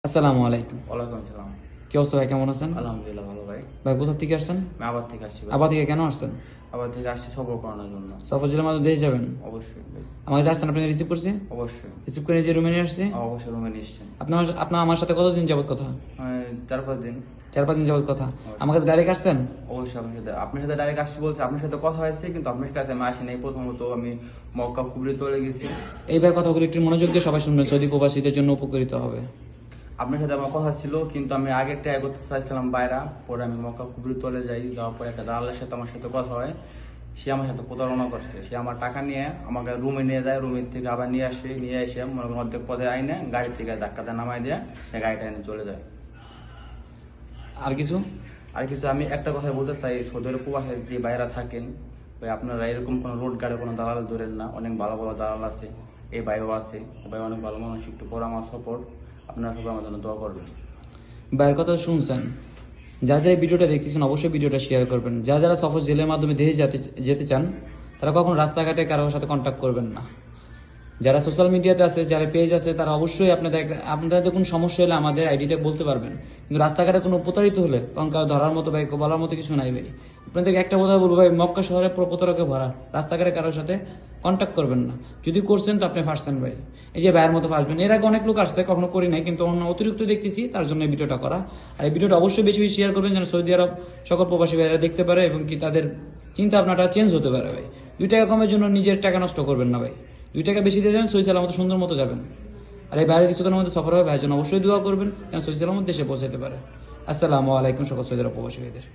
আসসালামু আলাইকুম। ওয়ালাইকুম আসসালাম। কি অবস্থা ভাই, কেমন আছেন? আলহামদুলিল্লাহ ভালো ভাই। ভাই কোথা থেকে আসছেন? আমি আবার থেকে আসছি ভাই। আবার থেকে কেন আসছেন? আবার থেকে আসছি সফর করানোর জন্য। সফর জেলার মাধ্যমে দেশে যাবেন? অবশ্যই ভাই। আমাকে যাচ্ছেন, আপনি রিসিভ করছি, অবশ্যই। রিসিভ করে নিজে রুমে নিয়ে আসছি। অবশ্যই রুমে নিশ্চয়। আপনার আমার সাথে কতদিন যাবত কথা? 4-5 দিন। 4-5 দিন যাবত কথা। আমার কাছে ডাইরেক্ট আসছেন? অবশ্যই আপনার সাথে ডাইরেক্ট আসছি বলছে, আপনার সাথে কথা হয়েছে কিন্তু আপনার কাছে আমি আসি নাই। প্রথমত আমি মক্কা কুবরি চলে গেছি। এইবার কথাগুলো একটু মনোযোগ দিয়ে সবাই শুনবেন, সৌদি প্রবাসীদের জন্য উপকৃত হবে। আপনার সাথে আমার কথা ছিল কিন্তু আমি আগে ট্রাই করতে চাইছিলাম বাইরা, পরে আমি মক্কা কুবরি চলে যাই। যাওয়ার পরে একটা দালালের সাথে আমার সাথে কথা হয়। সে আমার সাথে প্রতারণা করছে। সে আমার টাকা নিয়ে আমাকে রুমে নিয়ে যায়, রুমের থেকে আবার নিয়ে এসে মনে করেন অর্ধেক পদে আইনে গাড়ির থেকে ধাক্কাতে নামাই দিয়ে সে গাড়িটা এনে চলে যায়। আর কিছু? আর কিছু আমি একটা কথা বলতে চাই, সৌদি আরব প্রবাসে যে বাইরা থাকেন ভাই, আপনারা এরকম কোনো রোড গার্ডে কোনো দালাল ধরেন না। অনেক ভালো ভালো দালাল আছে, এই ভাইও আছে। ভাই অনেক ভালো মানুষ, একটু পরামর্শ সাপোর্ট। আপনারা সবাই আমার জন্য দোয়া করবেন। ভাইয়ের কথা শুনছেন, যারা যারা এই ভিডিওটা দেখতেছেন অবশ্যই ভিডিওটা শেয়ার করবেন। যারা যারা সফর জেলের মাধ্যমে দেশে যেতে চান তারা কখন রাস্তাঘাটে কারোর সাথে কন্ট্যাক্ট করবেন না। যারা সোশ্যাল মিডিয়াতে আছে, যারা পেজ আছে, তারা অবশ্যই আপনাদের কোনো সমস্যা হলে আমাদের আইডিতে বলতে পারবেন। কিন্তু রাস্তাঘাটে কোনো প্রতারিত হলে তখন কারো ধরার মতো ভাই, বলার মতো কিছু নাই ভাই। আপনাদেরকে একটা কথা বলবো ভাই, মক্কা শহরে প্রতারকে ভরা, রাস্তাঘাটে কারোর সাথে কন্ট্যাক্ট করবেন না। যদি করছেন তো আপনি ফাঁসছেন ভাই, এই যে ভাইয়ের মতো ফাঁসবেন। এর আগে অনেক লোক আসছে, কখনো করি নাই, কিন্তু অতিরিক্ত দেখতেছি, তার জন্য এই ভিডিওটা করা। আর এই ভিডিওটা অবশ্যই বেশি বেশি শেয়ার করবেন, যেন সৌদি আরব সকল প্রবাসী ভাইয়েরা দেখতে পারে এবং কি তাদের চিন্তা ভাবনাটা চেঞ্জ হতে পারে ভাই। 2 টাকা কমের জন্য নিজের টাকা নষ্ট করবেন না ভাই। 2 টাকা বেশি দিয়ে যাবেন, সহি সালামত সুন্দর মতো যাবেন। আর এই বাইরের কিছুক্ষণের মধ্যে সফর হবে, ভাইয়ের জন্য অবশ্যই দোয়া করবেন, যেন সহি সালামত দেশে পৌঁছাতে পারে। আসসালামু আলাইকুম সকল সৌদি আরব প্রবাসী ভাইদের।